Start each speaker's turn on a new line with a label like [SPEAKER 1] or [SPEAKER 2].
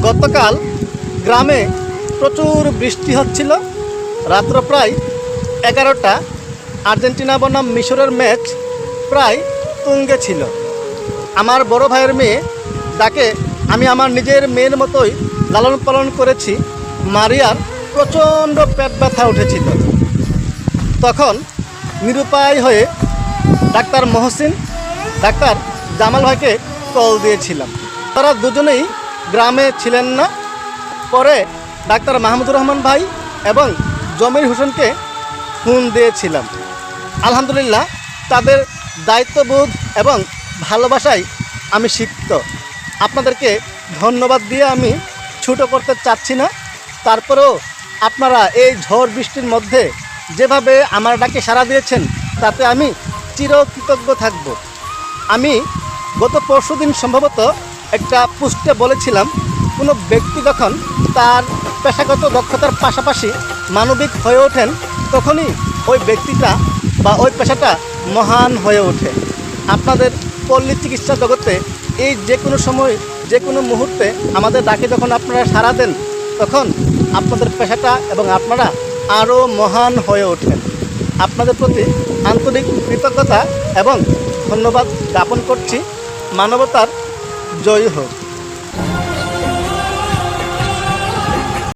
[SPEAKER 1] গতকাল গ্রামে প্রচুর বৃষ্টি হচ্ছিল। রাত্র প্রায় 11টা। আর্জেন্টিনা বনাম মিশরের ম্যাচ প্রায় তুঙ্গে ছিল। আমার বড় ভাইয়ের মেয়ে, তাকে আমি আমার নিজের মেয়ের মতোই লালন পালন করেছি। মারিয়ার প্রচণ্ড পেট ব্যথা উঠেছিল। তখন নিরুপায় হয়ে ডাক্তার মহসিন, ডাক্তার জামাল ভাইকে কল দিয়েছিলাম। তারা দুজনেই গ্রামে ছিলেন না। পরে ডাক্তার মাহমুদুর রহমান ভাই এবং জমির হোসেনকে ফোন দিয়েছিলাম। আলহামদুলিল্লাহ, তাদের দায়িত্ববোধ এবং ভালোবাসায় আমি সিক্ত। আপনাদেরকে ধন্যবাদ দিয়ে আমি ছোটো করতে চাচ্ছি না। তারপরেও আপনারা এই ঝড় বৃষ্টির মধ্যে যেভাবে আমার ডাকে সাড়া দিয়েছেন, তাতে আমি চিরকৃতজ্ঞ থাকব। আমি গত পরশুদিন সম্ভবত একটা পোস্টে বলেছিলাম, কোনো ব্যক্তি যখন তার পেশাগত দক্ষতার পাশাপাশি মানবিক হয়ে ওঠেন, তখনই ওই ব্যক্তিটা বা ওই পেশাটা মহান হয়ে ওঠে। আপনাদের পল্লী চিকিৎসা জগতে এই যে কোনো সময়, যে কোনো মুহূর্তে আমাদের ডাকে যখন আপনারা সাড়া দেন, তখন আপনাদের পেশাটা এবং আপনারা আরও মহান হয়ে ওঠেন। আপনাদের প্রতি আন্তরিক কৃতজ্ঞতা এবং ধন্যবাদ জ্ঞাপন করছি। মানবতার জয় হোক।